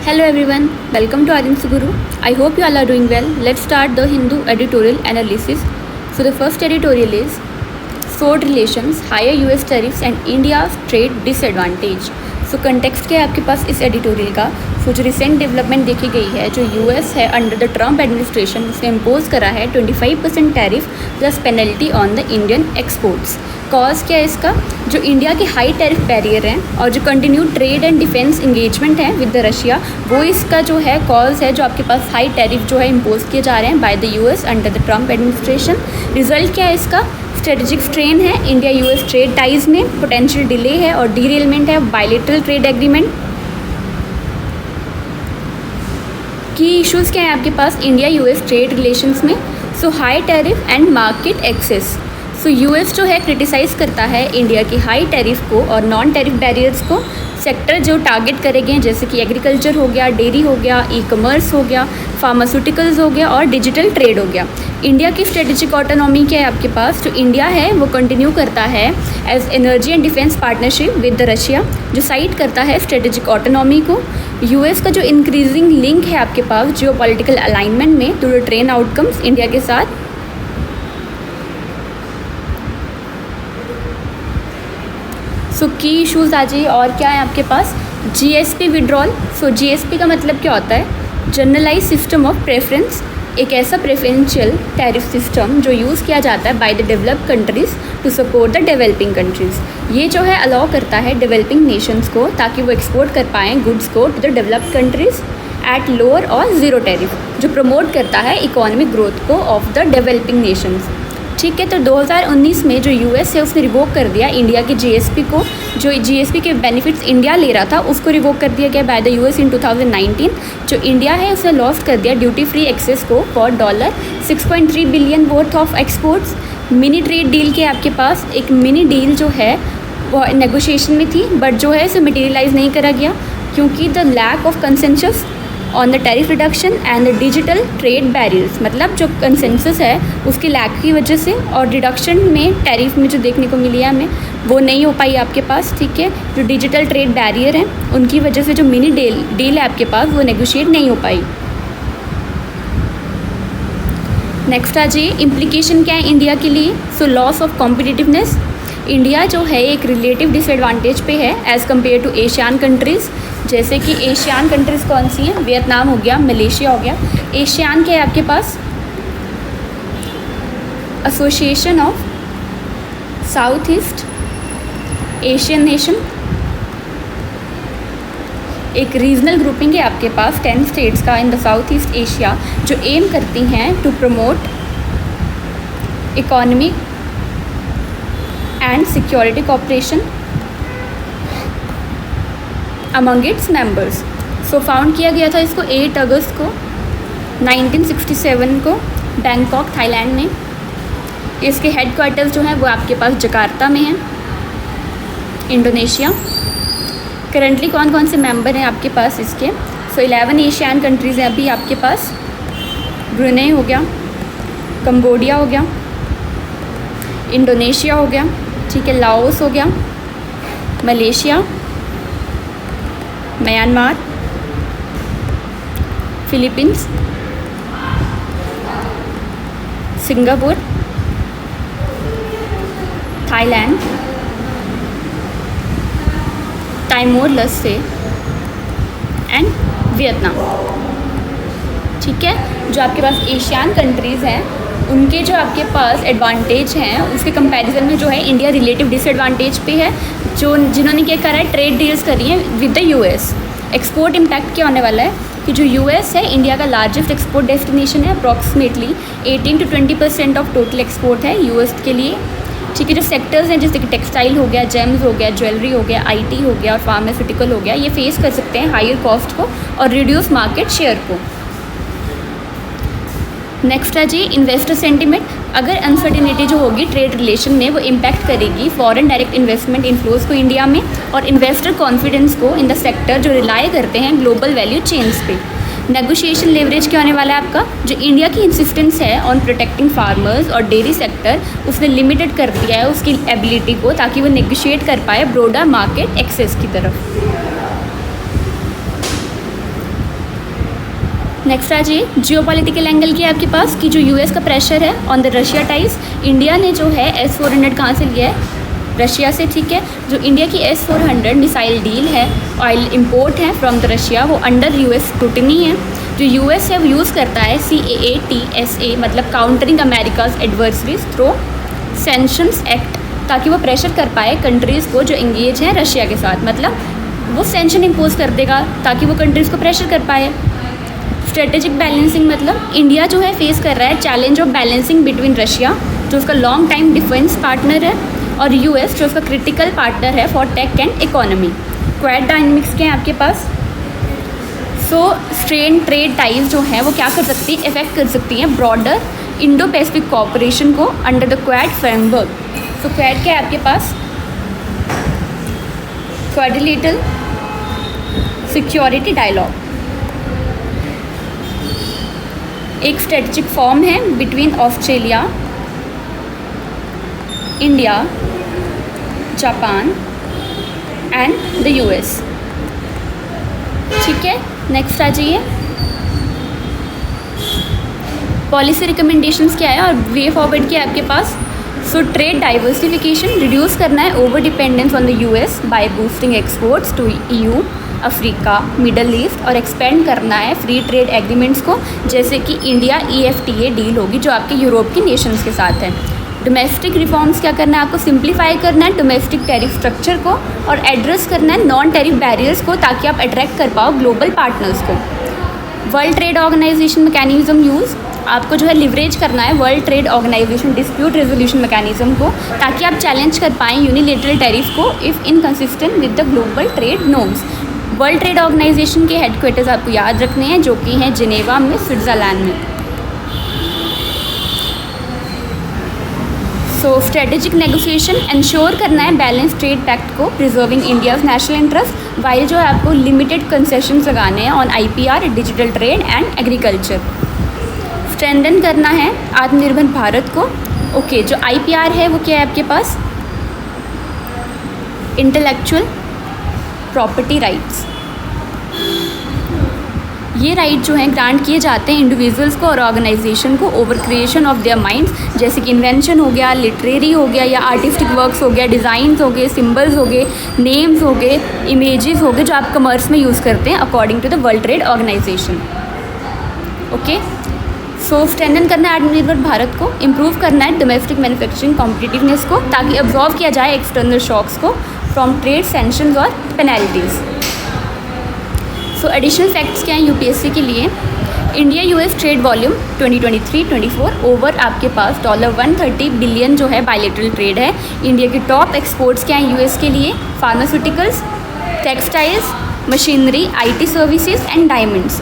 Hello everyone, welcome to Aryan's Guru. I hope you all are doing well. Let's start the Hindu editorial analysis. So the first editorial is Sword Relations, Higher US Tariffs and India's Trade Disadvantage. So context क्या है आपके पास इस editorial का। सो जो recent development देखी गई है, जो यूएस है अंडर द ट्रम्प एडमिनिस्ट्रेशन उसने इम्पोज करा है 25% tariff plus penalty on the Indian exports. Cause क्या है इसका, जो इंडिया के हाई टैरिफ बैरियर हैं और जो continue trade and defence engagement है विद द रशिया, वो इसका जो है कॉज है, जो आपके पास हाई टैरिफ जो है इम्पोज किए जा रहे हैं by the US under the Trump administration. Result क्या है इसका, स्ट्रेटेजिक स्ट्रेन है इंडिया यूएस ट्रेड टाइज में, पोटेंशियल डिले है और डीरेलमेंट है bilateral trade agreement. Key issues क्या है आपके पास इंडिया यूएस ट्रेड रिलेशंस में। So high tariff and market access. So US जो है क्रिटिसाइज़ करता है इंडिया की हाई टैरिफ को और नॉन टैरिफ बैरियर्स को। सेक्टर जो टारगेट करे गए हैं जैसे कि एग्रीकल्चर हो गया, डेयरी हो गया, ई कॉमर्स हो गया, फार्मास्यूटिकल्स हो गया और डिजिटल ट्रेड हो गया। इंडिया की स्ट्रेटेजिक ऑटोनॉमी क्या है आपके पास, जो इंडिया है वो कंटिन्यू करता है as energy and defence partnership with the Russia, जो साइड करता है स्ट्रेटेजिक ऑटोनॉमी को। यूएस का जो इंक्रीजिंग लिंक है आपके पास जियो पॉलिटिकल अलाइनमेंट में to the train outcomes India के साथ। सो की इशूज़ आ जाइए और क्या है आपके पास, जीएसपी विड्रॉल। सो जीएसपी का मतलब क्या होता है, जनरलाइज सिस्टम ऑफ प्रेफरेंस, एक ऐसा प्रेफरेंशियल टैरिफ सिस्टम जो यूज़ किया जाता है by the developed countries to support the developing countries. ये जो है अलाउ करता है डेवलपिंग नेशंस को ताकि वो एक्सपोर्ट कर पाएँ गुड्स को to the developed countries at lower और ज़ीरो टैरिफ, जो प्रमोट करता है इकोनॉमिक ग्रोथ को ऑफ द डेवलपिंग नेशंस। ठीक है, तो 2019 में जो यूएस है उसने रिवोक कर दिया इंडिया के जीएसपी को, जो जीएसपी के बेनिफिट्स इंडिया ले रहा था उसको रिवोक कर दिया गया बाय द यूएस इन 2019। जो इंडिया है उसने लॉस्ट कर दिया ड्यूटी फ्री एक्सेस को for $6.3 billion worth of exports. Mini trade deal के आपके पास एक मिनी डील जो है वो नेगोशिएशन में थी, बट जो है इसे मटेरियलाइज नहीं करा गया क्योंकि the lack of consensus on the tariff reduction and the digital trade barriers, मतलब जो कंसेंसस है उसके लैक की वजह से और रिडक्शन में टैरिफ में जो देखने को मिली है हमें वो नहीं हो पाई आपके पास। ठीक है, जो डिजिटल ट्रेड बैरियर हैं उनकी वजह से जो मिनी डील है आपके पास वो नेगोशिएट नहीं हो पाई। नेक्स्ट आ जाइए, इम्प्लीकेशन क्या है इंडिया के लिए। So loss of competitiveness, India जो है एक रिलेटिव डिसएडवांटेज पे है as compare to ASEAN countries. जैसे कि एशियान कंट्रीज़ कौन सी हैं, वियतनाम हो गया, मलेशिया हो गया। एशियान क्या है आपके पास, Association of South East Asian nation, एक रीजनल ग्रुपिंग है आपके पास 10 स्टेट्स का in the South East Asia, जो एम करती हैं to promote economic and security cooperation among its members. So found किया गया था इसको 8 अगस्त को 1967 को बैंकॉक थाईलैंड में। इसके हेडक्वार्टर्स जो हैं वो आपके पास जकार्ता में हैं, इंडोनेशिया। करंटली कौन कौन से मेंबर हैं आपके पास इसके, सो 11 एशियान कंट्रीज़ हैं अभी आपके पास। ब्रुनेई हो गया, कंबोडिया हो गया, इंडोनेशिया हो गया, ठीक है, लाओस हो गया, Malaysia, Myanmar, Philippines, Singapore, Thailand, Timor Leste and Vietnam. ठीक है, जो आपके पास एशियान कंट्रीज़ हैं उनके जो आपके पास एडवांटेज हैं उसके कंपैरिजन में जो है इंडिया रिलेटिव डिसएडवांटेज पे है। जो जिन्होंने क्या करा है, ट्रेड डील्स करी हैं with the US. Export impact क्या होने वाला है कि जो यूएस है इंडिया का लार्जेस्ट एक्सपोर्ट डेस्टिनेशन है, approximately 18 to 20% of total export है यूएस के लिए। ठीक है, जो सेक्टर्स हैं जैसे कि टेक्सटाइल हो गया, जेम्स हो गया, ज्वेलरी हो गया, आईटी हो गया और फार्मास्यूटिकल हो गया, ये फेस कर सकते हैं हायर कॉस्ट को और रिड्यूस मार्केट शेयर को। नेक्स्ट है जी इन्वेस्टर सेंटिमेंट। अगर अनसर्टिनिटी जो होगी ट्रेड रिलेशन में वो इम्पैक्ट करेगी फॉरेन डायरेक्ट इन्वेस्टमेंट इनफ्लोज को इंडिया में और इन्वेस्टर कॉन्फिडेंस को इन द सेक्टर जो रिलाई करते हैं ग्लोबल वैल्यू चेन्स पे। नेगोशिएशन लेवरेज क्या होने वाला है आपका, जो इंडिया की इंसिस्टेंस है ऑन प्रोटेक्टिंग फार्मर्स और डेयरी सेक्टर उसने लिमिटेड कर दिया है उसकी एबिलिटी को ताकि वो नेगोशिएट कर पाए ब्रॉडर मार्केट एक्सेस की तरफ। नेक्स्ट आ जाइए, जियोपॉलिटिकल एंगल की आपके पास कि जो यूएस का प्रेशर है on the Russia ties. India ने जो है S-400 कहाँ से लिया है? रशिया से, ठीक है। जो इंडिया की S-400 मिसाइल डील है, ऑयल इंपोर्ट है फ्रॉम द रशिया, वो अंडर यूएस स्क्रूटिनी है। जो यूएस है वो यूज़ करता है CAATSA मतलब countering America's adversaries through sanctions act, ताकि वो प्रेशर कर पाए कंट्रीज़ को जो इंगेज हैं रशिया के साथ, मतलब वो सैंक्शन इम्पोज कर देगा ताकि वो कंट्रीज़ को प्रेशर कर पाए। स्ट्रेटेजिक बैलेंसिंग मतलब इंडिया जो है फेस कर रहा है challenge of balancing between Russia जो उसका लॉन्ग टाइम डिफेंस पार्टनर है और यूएस जो उसका क्रिटिकल पार्टनर है for tech and economy. Quad dynamics के हैं आपके पास। सो स्ट्रेन ट्रेड टाइज जो है वो क्या कर सकती है, इफेक्ट कर सकती हैं ब्रॉडर इंडो पैसिफिक कोऑपरेशन को under the quad framework. So quad क्या है आपके पास? क्वाड्रिलेटरल सिक्योरिटी डायलॉग, एक स्ट्रेटेजिक फॉर्म है between Australia, India, Japan and the US, ठीक है। नेक्स्ट आ जाइए, पॉलिसी रिकमेंडेशंस क्या है और वे फॉरवर्ड क्या है आपके पास। सो ट्रेड डाइवर्सिफिकेशन, रिड्यूस करना है over dependence on the US by boosting exports to EU, Africa, Middle East, और एक्सपेंड करना है फ्री ट्रेड एग्रीमेंट्स को, जैसे कि इंडिया EFTA डील होगी जो आपके यूरोप की नेशंस के साथ है। डोमेस्टिक रिफॉर्म्स क्या करना है आपको, सिंप्लीफाई करना है डोमेस्टिक टैरिफ स्ट्रक्चर को और एड्रेस करना है नॉन टैरिफ बैरियर्स को, ताकि आप अट्रैक्ट कर पाओ ग्लोबल पार्टनर्स को। World Trade Organization mechanism use, आपको जो है लिवरेज करना है World Trade Organization dispute resolution mechanism को, ताकि आप चैलेंज कर पाएँ यूनिलेटरल टैरिफ को if inconsistent with the global trade norms. World Trade Organization के हेडक्वार्टर्स आपको याद रखने हैं जो कि हैं जिनेवा में, स्विट्ज़रलैंड में। सो स्ट्रेटेजिक नेगोशिएशन इंश्योर करना है बैलेंस ट्रेड पैक्ट को, preserving India's national interest, while जो है आपको लिमिटेड कंसेशंस लगाने हैं on IPR, digital trade and agriculture. Strengthen करना है आत्मनिर्भर भारत को। ओके, जो IPR है वो क्या है आपके पास, इंटेलेक्चुअल प्रॉपर्टी राइट्स। ये राइट जो हैं ग्रांट किए जाते हैं इंडिविजुअल्स को और ऑर्गेनाइजेशन को over creation of their minds, जैसे कि इन्वेंशन हो गया, लिटरेरी हो गया या आर्टिस्टिक वर्क्स हो गया, डिज़ाइंस हो गए, सिम्बल्स हो गए, नेम्स हो गए, इमेजेस हो गए जो आप कमर्स में यूज़ करते हैं according to the World Trade Organization. Okay, so strengthen करना है आत्मनिर्भर भारत को, इम्प्रूव करना है डोमेस्टिक मैन्युफैक्चरिंग कॉम्पिटिटिवनेस को, ताकि अब्जॉर्व किया जाए एक्सटर्नल शॉक्स को फ्रॉम ट्रेड सैंक्शंस और पेनल्टीज़। सो एडिशनल फैक्ट्स क्या हैं UPSC के लिए। India US trade volume 2023-24 over आपके पास $130 बिलियन जो है बायलेटरल ट्रेड है। इंडिया के टॉप एक्सपोर्ट्स क्या हैं US के लिए, pharmaceuticals, textiles, machinery, IT services and diamonds.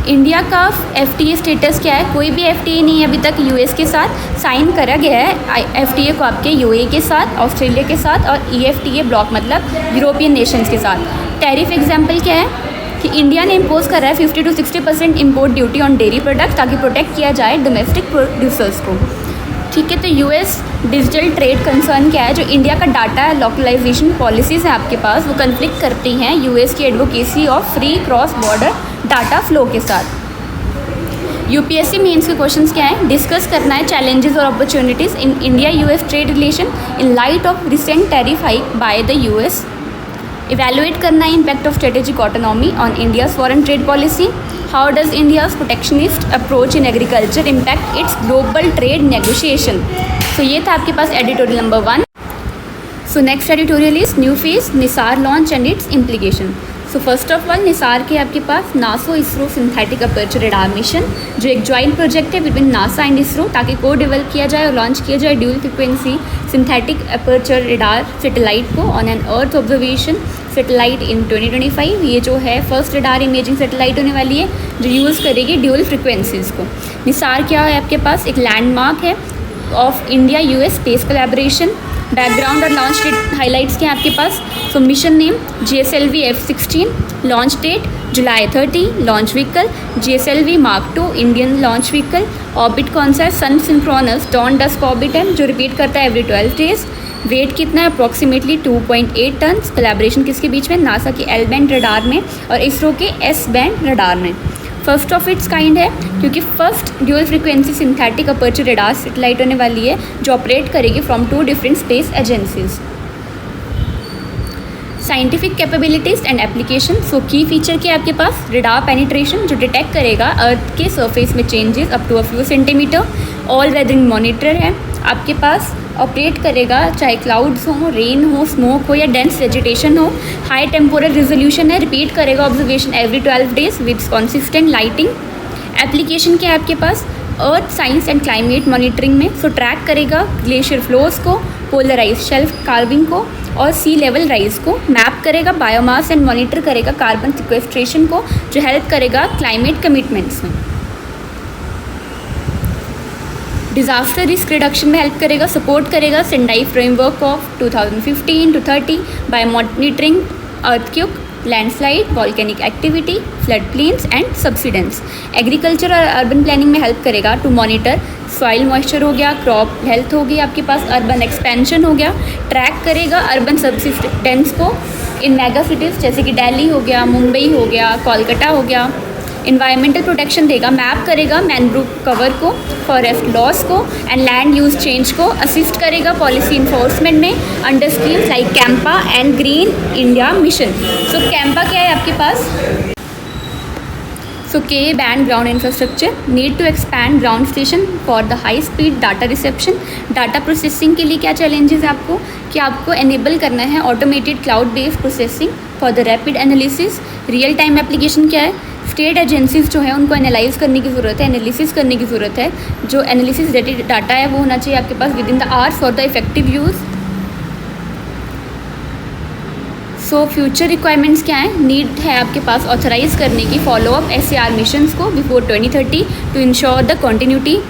India का FTA स्टेटस क्या है, कोई भी FTA नहीं है अभी तक US के साथ, साइन करा गया है FTA को आपके UAE के साथ, ऑस्ट्रेलिया के साथ और EFTA ब्लॉक मतलब यूरोपियन नेशंस के साथ। टैरिफ एग्जाम्पल क्या है कि इंडिया ने इम्पोज करा है 50 to 60% import duty on dairy products, ताकि प्रोटेक्ट किया जाए डोमेस्टिक प्रोड्यूसर्स को, ठीक है। तो US डिजिटल ट्रेड कंसर्न क्या है, जो इंडिया का डाटा लोकलाइजेशन पॉलिसीज़ हैं आपके पास वो कन्फ्लिक्ट करती हैं US की advocacy of free cross border data flow के साथ। UPSC मेंस के क्वेश्चंस क्या है, डिस्कस करना है चैलेंजेस और opportunities in India US trade relation in light of recent tariff hike by the US। Evaluate करना है impact of strategic autonomy on India's foreign trade policy. How does India's protectionist approach in agriculture impact its global trade negotiation. So ये था आपके पास editorial number 1। So next editorial is new phase NISAR launch and its implication. So first of all NISAR के आपके पास नासो ISRO synthetic aperture radar mission, जो एक joint project है बिटवीन नासा एंड इसरो, ताकि को डेवलप किया जाए और लॉन्च किया जाए dual frequency synthetic aperture radar satellite को on an earth observation satellite in 2025। ये जो है फर्स्ट रेडार इमेजिंग सैटेलाइट होने वाली है जो यूज़ करेगी ड्यूल फ्रिक्वेंसीज़ को। निसार क्या है आपके पास, एक लैंडमार्क है of India US space collaboration. Background और लॉन्च डेट हाइलाइट्स के हैं आपके पास। सो mission name GSLV F-16, launch date July 30, launch vehicle GSLV Mark II Indian launch vehicle. Orbit कौन सा है, sun synchronous dawn dusk orbit है जो रिपीट करता है एवरी 12 डेज। वेट कितना है, अप्रॉक्सीमेटली 2.8 टन्स। कोलैबोरेशन किसके बीच में, नासा के L बैंड रडार में और इसरो के S बैंड रडार में। फर्स्ट ऑफ इट्स काइंड है क्योंकि first dual frequency synthetic aperture radar satellite होने वाली है जो ऑपरेट करेगी from 2 different space agencies. Scientific capabilities and application. So key feature क्या है आपके पास, रेडार पेनिट्रेशन जो डिटेक्ट करेगा अर्थ के सरफेस में changes up to a few centimetre. All weathering monitor है आपके पास, ऑपरेट करेगा चाहे क्लाउड्स हो, रेन हो, स्मोक हो या डेंस वेजिटेशन हो। हाई टेम्पोरल रिजोल्यूशन है, रिपीट करेगा observation every 12 days with consistent lighting. Application क्या है आपके पास, earth science and climate monitoring में। सो ट्रैक करेगा ग्लेशियर फ्लोज को, पोलराइज शेल्फ कार्विंग को और सी लेवल राइज को। मैप करेगा बायोमास एंड मॉनिटर करेगा कार्बन सिक्वेस्ट्रेशन को जो हेल्प करेगा क्लाइमेट कमिटमेंट्स में। डिज़ास्टर रिस्क रिडक्शन में हेल्प करेगा, सपोर्ट करेगा Sendai framework of 2015 to 30 by monitoring earthquake, landslide, volcanic activity, flood plains and subsidence. Agriculture और अर्बन प्लानिंग में हेल्प करेगा टू मॉनिटर सॉइल मॉइस्चर हो गया, क्रॉप हेल्थ हो गई आपके पास, अर्बन एक्सपेंशन हो गया। ट्रैक करेगा अर्बन सबसिडेंस को इन मेगा सिटीज़ जैसे कि दिल्ली हो गया, मुंबई हो गया, कोलकाता हो गया। इन्वायरमेंटल प्रोटेक्शन देगा, मैप करेगा मैनग्रोव कवर को, फॉरेस्ट लॉस को एंड लैंड यूज चेंज को। असिस्ट करेगा पॉलिसी इन्फोर्समेंट में under schemes like CAMPA and green India mission. So CAMPA क्या है आपके पास, so K band ground infrastructure, need to expand ground station for the high speed data reception. Data processing के लिए क्या challenges है आपको कि आपको एनेबल करना है automated cloud based processing for the rapid analysis. Real time application क्या है, स्टेट एजेंसीज जो है उनको एनालाइज करने की ज़रूरत है, एनालिसिस करने की ज़रूरत है। जो एनालिसिस डाटा है वो होना चाहिए आपके पास within the hours for the effective use. So future requirements क्या है, नीड है आपके पास ऑथराइज करने की फॉलोअप SAR मिशंस को before 2030 to ensure the continuity.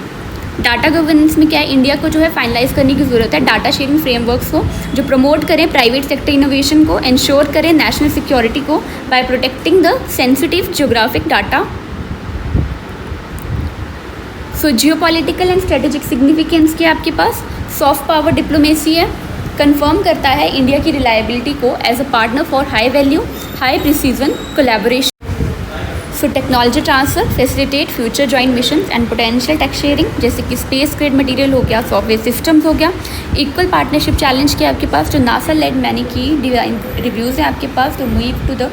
Data governance में क्या है, इंडिया को जो है फाइनलाइज करने की ज़रूरत है डाटा शेयरिंग फ्रेमवर्क्स को जो प्रमोट करें प्राइवेट सेक्टर इनोवेशन को, इंश्योर करें नेशनल सिक्योरिटी को by protecting the sensitive geographic data. So geopolitical and strategic significance क्या है आपके पास, सॉफ्ट पावर डिप्लोमेसी है, कंफर्म करता है इंडिया की रिलायबिलिटी को as a partner for high value high precision collaboration. So technology transfer, facilitate future joint mission and potential tech sharing जैसे कि स्पेस ग्रेड मटेरियल हो गया, सॉफ्टवेयर सिस्टम्स हो गया। इक्वल पार्टनरशिप चैलेंज क्या है आपके पास, जो नासा लेड मैंने की डिज़ाइन रिव्यूज़ है आपके पास to move to the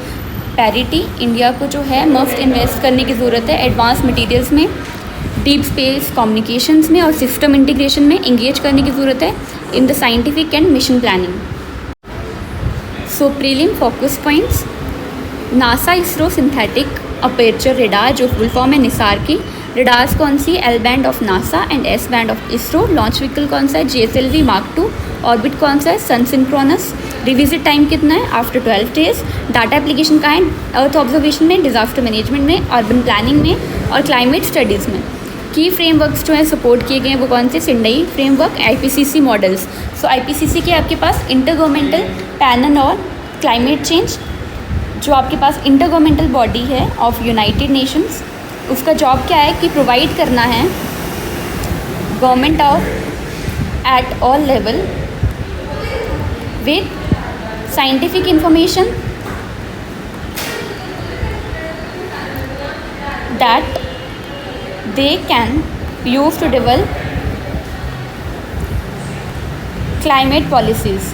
parity. India को जो है मस्ट इन्वेस्ट करने की ज़रूरत है एडवांस मटीरियल्स में, डीप स्पेस कम्युनिकेशंस में और सिस्टम इंटीग्रेशन में इंगेज करने की ज़रूरत है in the scientific and mission planning. So prelim focus points, NASA ISRO synthetic aperture radar जो फुल फॉर्म है निसार की। रेडार्स कौन सी, L band of NASA and S band of ISRO. Launch vehicle कौन सा है, GSLV Mark 2। ऑर्बिट कौन सा है, सन सिंक्रोनस। रिविजिट टाइम कितना है, आफ्टर 12 डेज। डाटा एप्लीकेशन का है, अर्थ ऑब्जर्वेशन में, डिजास्टर मैनेजमेंट में, अर्बन प्लानिंग में और क्लाइमेट स्टडीज़ में। की फ्रेमवर्क्स जो है सपोर्ट किए गए हैं वो कौन से, Sendai framework, IPCC models. So IPCC के आपके पास इंटर गवर्नमेंटल पैनल और क्लाइमेट चेंज जो आपके पास इंटर गवर्नमेंटल बॉडी है ऑफ यूनाइटेड नेशंस। उसका जॉब क्या है कि प्रोवाइड करना है government of at all level with scientific information that they can use to develop climate policies.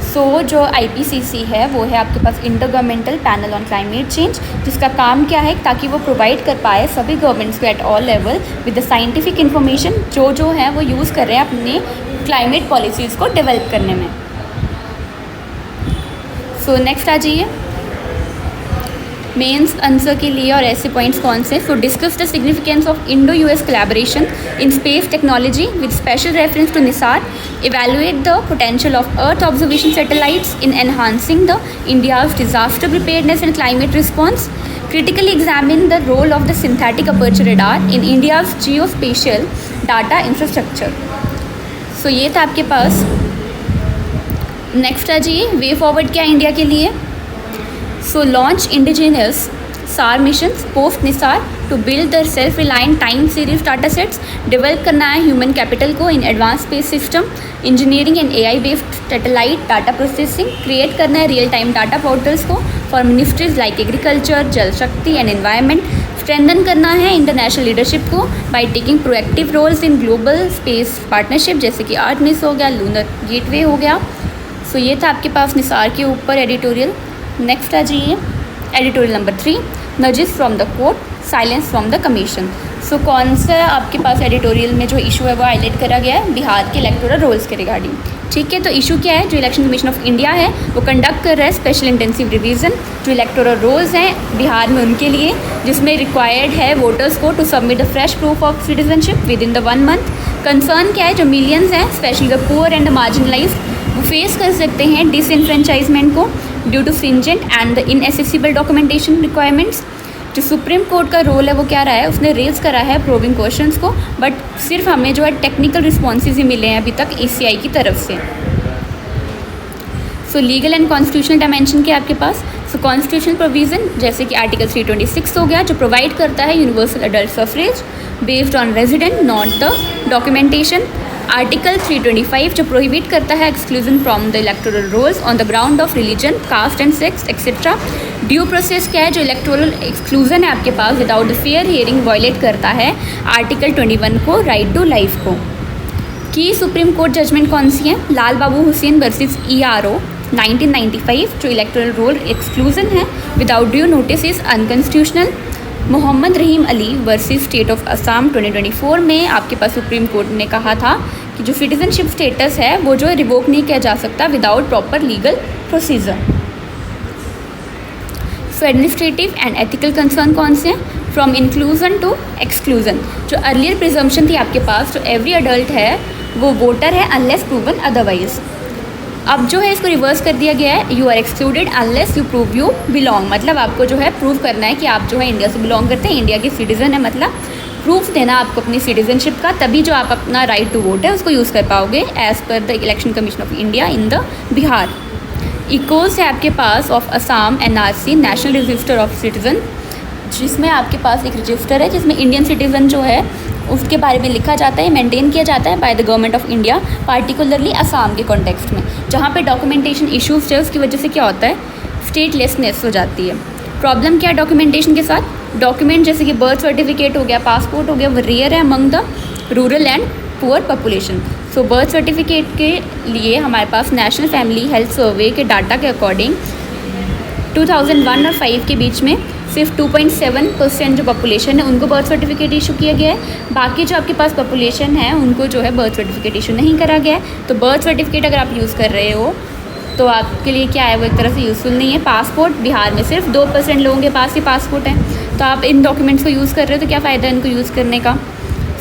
So जो IPCC है वो है आपके पास intergovernmental panel on climate change, जिसका काम क्या है ताकि वो प्रोवाइड कर पाए सभी गवर्नमेंट्स को eight all level with the scientific information जो है वो यूज़ कर रहे हैं अपने क्लाइमेट पॉलिसीज़ को डेवलप करने में। सो नेक्स्ट आ जाइए मेंस आंसर के लिए और ऐसे पॉइंट्स कौन से। So discuss the significance of Indo US collaboration in space technology with special reference to NISAR. Evaluate the potential of earth observation satellites in enhancing the India's disaster preparedness and climate response. Critically examine the role of the synthetic aperture radar in India's geospatial data infrastructure. So ये था आपके पास। Next आ जाइए way forward क्या India के लिए। So launch indigenous NISAR mission post NISAR to build the self reliant time series data sets, develop करना है ह्यूमन कैपिटल को in advance space system, engineering and AI based satellite data processing, create करना है real time data portals को for ministries like agriculture, Jal Shakti and environment, strengthen करना है international leadership को by taking proactive roles in global space partnership, जैसे कि Artemis हो गया, लूनर गेटवे हो गया। सो ये था आपके पास निसार के ऊपर एडिटोरियल। नेक्स्ट आ जाइए editorial number 3, nudges from the court, silence from the commission. So कौन सा आपके पास एडिटोरियल में जो इशू है वो हाईलाइट करा गया है, बिहार के इलेक्टोरल रोल्स के रिगार्डिंग। ठीक है, तो इशू क्या है, जो इलेक्शन कमीशन ऑफ इंडिया है वो कंडक्ट कर रहा है स्पेशल इंटेंसिव रिवीजन जो इलेक्टोरल रोल्स हैं बिहार में उनके लिए, जिसमें रिक्वायर्ड है वोटर्स को to submit the fresh proof of citizenship within the 1 month. Concern क्या है, जो मिलियंस हैं specially the poor and marginalised वो फेस कर सकते हैं डिसइनफ्रेंचाइजमेंट को due to stringent and the inaccessible documentation requirements. जो सुप्रीम कोर्ट का रोल है वो क्या रहा है, उसने रेज करा है प्रोबिंग क्वेश्चंस को, बट सिर्फ हमें जो है टेक्निकल रिस्पॉन्सेज ही मिले हैं अभी तक ECI की तरफ से। सो लीगल एंड कॉन्स्टिट्यूशनल डायमेंशन क्या है आपके पास। सो कॉन्स्टिट्यूशनल प्रोविज़न जैसे कि आर्टिकल 326 हो गया जो प्रोवाइड करता है universal adult suffrage based on resident not the documentation. Article 325 जो प्रोहिबिट करता है exclusion from the electoral rolls on the ground of religion, caste and sex etcetera. Due process क्या है, जो इलेक्टोरल एक्सक्लूजन है आपके पास without the fair hearing violate करता है आर्टिकल 21 को, राइट टू लाइफ को। की सुप्रीम कोर्ट जजमेंट कौन सी है, लाल बाबू हुसैन वर्सेस ERO 1995 जो इलेक्टोरल रोल एक्सक्लूजन है without due notice is unconstitutional. Mohammad Rahim Ali versus state of Assam 2024 में आपके पास सुप्रीम कोर्ट ने कहा था कि जो सिटीजनशिप स्टेटस है वो जो रिवोक नहीं किया जा सकता without proper legal procedure. So administrative and ethical concern कौन से हैं, फ्रॉम इंक्लूजन टू एक्सक्लूजन। जो अर्लियर प्रिजम्पशन थी आपके पास, जो एवरी अडल्ट है वो वोटर है अनलेस प्रूवन अदरवाइज, अब जो है इसको रिवर्स कर दिया गया है, you are excluded unless you prove you belong. मतलब आपको जो है प्रूव करना है कि आप जो है इंडिया से बिलोंग करते हैं, इंडिया के सिटीज़न है, मतलब प्रूफ देना आपको अपनी सिटीजनशिप का, तभी जो आप अपना राइट टू वोट है उसको यूज़ कर पाओगे as per the Election Commission of India in the Bihar. Echoes है आपके पास of Assam NRC national register of citizen, जिसमें आपके पास एक रजिस्टर है जिसमें इंडियन सिटीज़न जो है उसके बारे में लिखा जाता है, मेंटेन किया जाता है by the government of India, particularly Assam के कॉन्टेक्स्ट में, जहाँ पे डॉक्यूमेंटेशन इश्यूज है उसकी वजह से क्या होता है, स्टेटलेसनेस हो जाती है। प्रॉब्लम क्या है डॉक्यूमेंटेशन के साथ, डॉक्यूमेंट जैसे कि बर्थ सर्टिफिकेट हो गया, पासपोर्ट हो गया, वो रेयर है among the rural and poor population. So birth certificate के लिए हमारे पास नेशनल फैमिली हेल्थ सर्वे के डाटा के अकॉर्डिंग 2001 और 5 के बीच में सिर्फ 2.7% जो पॉपुलेशन है उनको बर्थ सर्टिफिकेट इशू किया गया है, बाकी जो आपके पास पॉपुलेशन है उनको जो है बर्थ सर्टिफिकेट इशू नहीं करा गया है। तो बर्थ सर्टिफिकेट अगर आप यूज़ कर रहे हो तो आपके लिए क्या है, वो एक तरह से यूज़फुल नहीं है। पासपोर्ट बिहार में सिर्फ 2% लोगों के पास ही पासपोर्ट है, तो आप इन डॉक्यूमेंट्स को यूज़ कर रहे हो तो क्या फ़ायदा है इनको यूज़ करने का।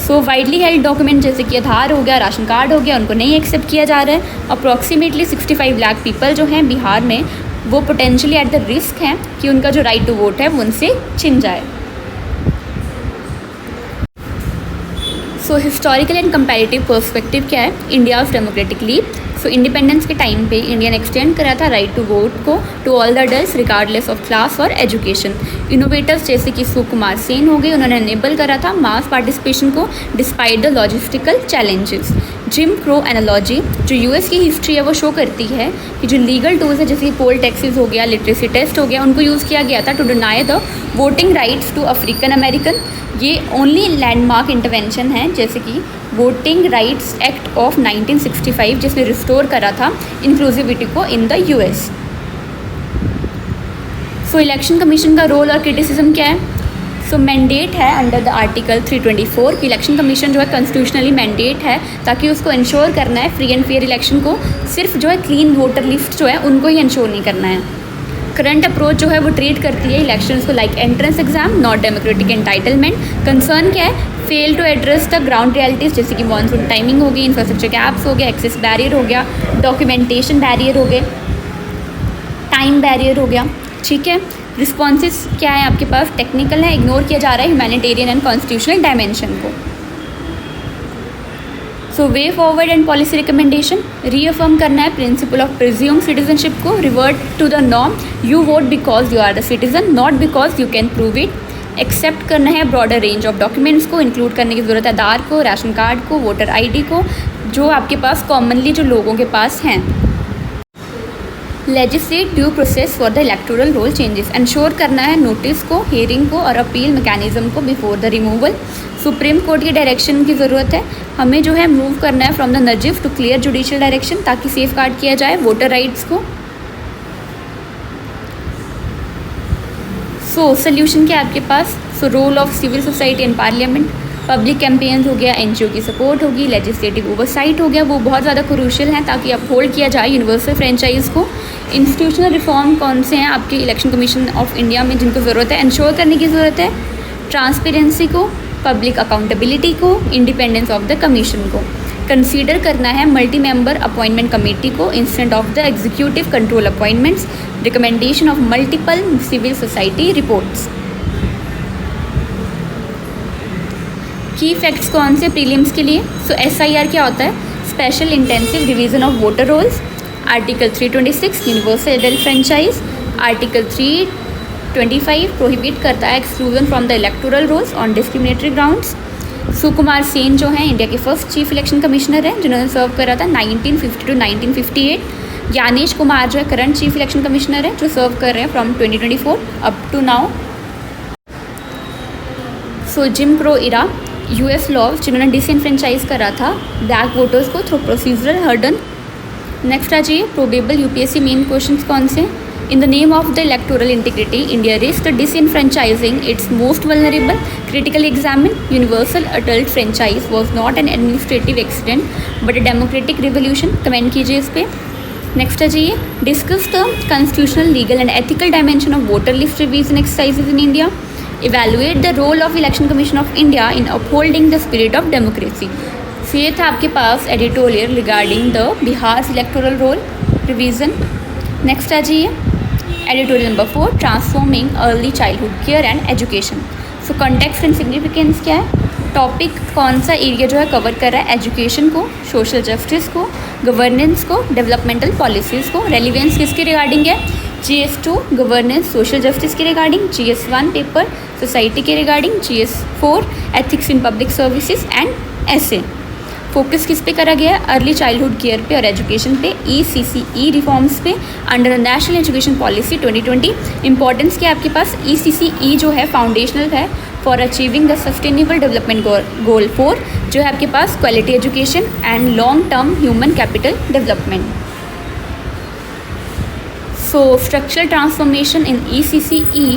सो वाइडली हेल्ड डॉक्यूमेंट जैसे कि आधार हो गया, राशन कार्ड हो गया, उनको नहीं एक्सेप्ट किया जा रहा है। अप्रॉक्सीमेटली 65 लाख पीपल जो हैं बिहार में वो पोटेंशियली एट द रिस्क हैं कि उनका जो राइट टू वोट है वो उनसे छिन जाए। So historical and comparative perspective क्या है, India's democratic leap. So independence के टाइम पे इंडिया ने एक्सटेंड करा था राइट टू वोट को to all the adults regardless of class और एजुकेशन। इनोवेटर्स जैसे कि सुकुमार सेन हो गए, उन्होंने एनेबल करा था मास पार्टिसिपेशन को despite the logistical challenges. Gym crow analogy जो US की हिस्ट्री है वो शो करती है कि जो लीगल टूल्स है जैसे कि पोल टैक्सेस हो गया, लिटरेसी टेस्ट हो गया, उनको यूज़ किया गया था to deny the voting rights to African American. ये ओनली लैंडमार्क इंटरवेंशन है जैसे कि वोटिंग राइट्स एक्ट ऑफ 1965 जिसने रिस्टोर करा था इंक्लूसिविटी को in the US। So election commission का रोल और क्रिटिसिज्म क्या है, सो मैंडेट है अंडर द आर्टिकल 324 कि इलेक्शन कमीशन जो है कॉन्स्टिट्यूशनली मैंडेट है ताकि उसको इंश्योर करना है फ्री एंड फेयर इलेक्शन को, सिर्फ जो है क्लीन वोटर लिस्ट जो है उनको ही इंश्योर नहीं करना है। करंट अप्रोच जो है वो ट्रीट करती है इलेक्शंस को like entrance exam, not democratic entitlement. Concern क्या है, fail to address the ground realities जैसे कि मॉनसून टाइमिंग हो गई, इंफ्रास्ट्रक्चर गैप्स हो गया, एक्सेस बैरियर हो गया, डॉक्यूमेंटेशन बैरियर हो गए, टाइम बैरियर हो गया। ठीक है, रिस्पॉन्सेस क्या है आपके पास, टेक्निकल है, इग्नोर किया जा रहा है ह्यूमैनिटेरियन एंड कॉन्स्टिट्यूशनल डायमेंशन को। So way forward and policy recommendation, reaffirm करना है प्रिंसिपल ऑफ प्रिज्यूम सिटीजनशिप को, revert to the norm you vote because you are the citizen not because you can prove it, accept करना है broader range of documents को, include करने की ज़रूरत है आधार को, राशन कार्ड को, वोटर आईडी को, जो आपके पास कॉमनली जो लोगों के पास हैं। Legislate due process for the electoral roll changes, ensure करना है नोटिस को, हेयरिंग को और अपील मैकेनिज्म को before the removal. Supreme Court की डायरेक्शन की ज़रूरत है, हमें जो है मूव करना है फ्रॉम द नजिफ टू क्लियर जुडिशियल डायरेक्शन ताकि सेफ गार्ड किया जाए वोटर राइट्स को। सो सोल्यूशन क्या है आपके पास? So role of civil society and parliament, public campaigns हो गया, एनजीओ की सपोर्ट होगी, लेजिस्लेटिव ओवरसाइट हो गया, वो बहुत ज़्यादा क्रूशियल हैं ताकि अपहोल्ड किया जाए यूनिवर्सल फ्रेंचाइज को। इंस्टीट्यूशनल रिफॉर्म कौन से हैं आपके इलेक्शन कमीशन ऑफ इंडिया में जिनको ज़रूरत है, इंश्योर करने की ज़रूरत है ट्रांसपेरेंसी को, पब्लिक अकाउंटेबिलिटी को, इंडिपेंडेंस ऑफ द कमीशन को। कंसीडर करना है मल्टी मेंबर अपॉइंटमेंट कमेटी को instead of the executive control appointments, recommendation of multiple civil society reports. Key facts कौन से प्रीलिम्स के लिए? सो एसआईआर क्या होता है? Special intensive revision of voter rolls. Article 326 universal adult franchise. Article 325 prohibit करता है exclusion from the electoral rolls on discriminatory grounds. Sukumar Sen जो हैं इंडिया के फर्स्ट चीफ इलेक्शन कमिश्नर हैं जिन्होंने सर्व करा था 1950 टू 1958। ज्ञानेश कुमार जो है करंट चीफ इलेक्शन कमिश्नर हैं जो सर्व कर रहे हैं from 2024 up to now. So Jim Crow era US laws जिन्होंने डिसइनफ्रेंचाइज करा था ब्लैक वोटर्स को थ्रू प्रोसीजरल हर्डन। नेक्स्ट आ जाइए प्रोबेबल यूपीएससी मेन क्वेश्चंस कौन से? In the name of the electoral integrity India risk disenfranchising its most vulnerable, critically examine universal adult franchise was not an administrative accident but a democratic revolution. Comment कीजिए इस पर। Next आ जाइए discuss the constitutional legal and ethical dimension of voter list revision exercises in India. Evaluate the role of Election Commission of India in upholding the spirit of democracy. So ये था आपके पास editorial regarding the Bihar electoral roll revision. Next आ जाइए editorial number 4 transforming early childhood care and education. So context and significance क्या है? Topic कौन सा एरिया जो है कवर कर रहा है? एजुकेशन को, सोशल जस्टिस को, गवर्नेंस को, डेवलपमेंटल पॉलिसीज़ को। रेलिवेंस किसके रिगार्डिंग है? GS2 गवर्नेंस सोशल जस्टिस के रिगार्डिंग, GS1 पेपर सोसाइटी के regarding, GS4 ethics in public services and ऐसे। फोकस किस पे करा गया है? अर्ली चाइल्डहुड केयर पे और एजुकेशन पे, ECCE रिफॉर्म्स पे under national education policy 2020। Importance क्या है आपके पास? ECCE जो है फाउंडेशनल है for achieving the sustainable development goal 4 जो है आपके पास quality education and long term human capital development. So structural transformation in ECCE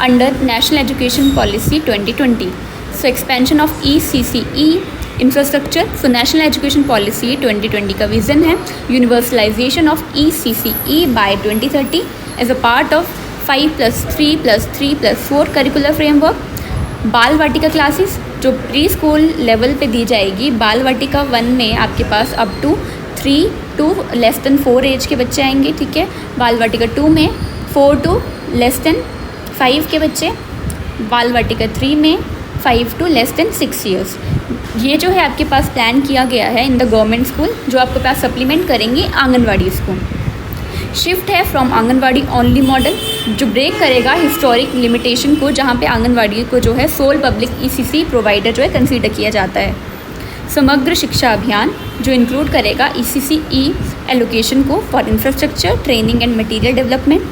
under National Education Policy 2020. So expansion of ECCE infrastructure. So National Education Policy 2020 का vision है universalization of ECCE by 2030 as a part of 5+3+3+4 curricular framework. Bal Vatika classes जो pre school level पे दी जाएगी, बाल वाटिका 1 में आपके पास up to 3 to less than 4 age के बच्चे आएंगे, ठीक है। बाल वाटिका 2 में 4 टू लेस देन 5 के बच्चे, बाल वाटिका 3 में 5 टू लेस देन 6 ईयर्स। ये जो है आपके पास प्लान किया गया है इन द गवर्नमेंट स्कूल जो आपके पास सप्लीमेंट करेंगे आंगनवाड़ी स्कूल। शिफ्ट है फ्रॉम आंगनवाड़ी ओनली मॉडल जो ब्रेक करेगा हिस्टोरिक लिमिटेशन को जहाँ पे आंगनवाड़ी को जो है सोल पब्लिक ECC प्रोवाइडर जो है कंसीडर किया जाता है। समग्र शिक्षा अभियान जो इंक्लूड करेगा ECCE एलोकेशन को for infrastructure training and material development.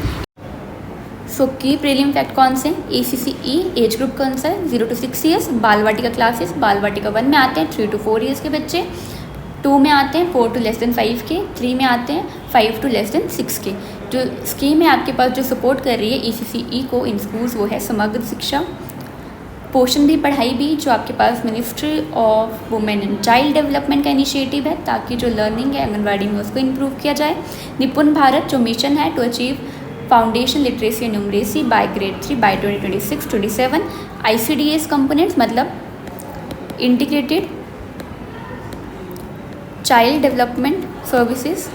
So key prelim fact कौन से? ECCE एज ग्रुप कौन सा है? 0 to 6 ईयर्स। बाल वाटिका क्लासेस बाल वाटिका 1 में आते हैं 3 to 4 ईयर्स के बच्चे, 2 में आते हैं 4 to लेस देन 5 के, 3 में आते हैं 5 to लेस देन 6 के। जो स्कीम है आपके पास जो सपोर्ट कर रही है ECCE को इन स्कूल्स वो है समग्र शिक्षा, पोषण भी पढ़ाई भी जो आपके पास ministry of women and child development का इनिशिएटिव है ताकि जो लर्निंग है आंगनवाड़ी में उसको इम्प्रूव किया जाए। निपुण भारत जो मिशन है to achieve foundation literacy and numeracy by grade 3 by 2026-27। ICDS components मतलब इंटीग्रेटेड चाइल्ड डेवलपमेंट सर्विसेज।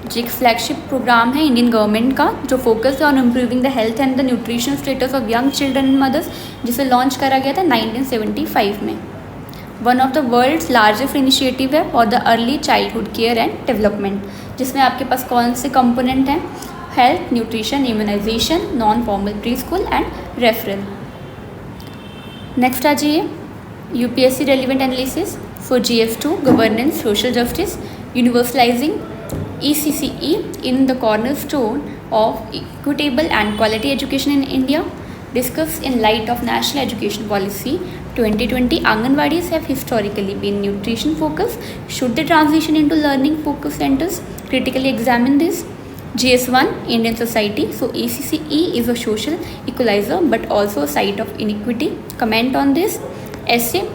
जो एक फ्लैगशिप प्रोग्राम है इंडियन गवर्नमेंट का, जो फोकस है on improving the health and the nutrition status of young children and mothers, जिसे launch करा गया था 1975 में। One of the world's largest initiative है for the early childhood care and development, जिसमें आपके पास कौन से कंपोनेंट हैं? Health, nutrition, immunisation, non formal pre school and referral. Next आ जाइए, UPSC relevant analysis for GS2 governance social justice, universalising ECCE in the cornerstone of equitable and quality education in India. Discussed in light of National Education Policy 2020, Anganwadis have historically been nutrition focused. Should they transition into learning focused centers? Critically examine this. GS1 Indian society. So ECCE is a social equalizer but also a site of inequity. Comment on this. Essay,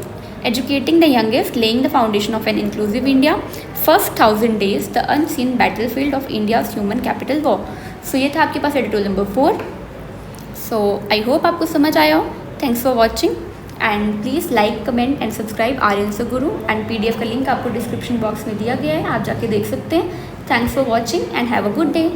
educating the youngest, laying the foundation of an inclusive India. First 1000 days, the unseen battlefield of India's human capital war. So ये था आपके पास editorial number 4. So I hope आपको समझ आया हो. Thanks for watching and please like, comment and subscribe Aryan से Guru, and PDF का लिंक आपको डिस्क्रिप्शन बॉक्स में दिया गया है, आप जाके देख सकते हैं. Thanks for watching and have a good day.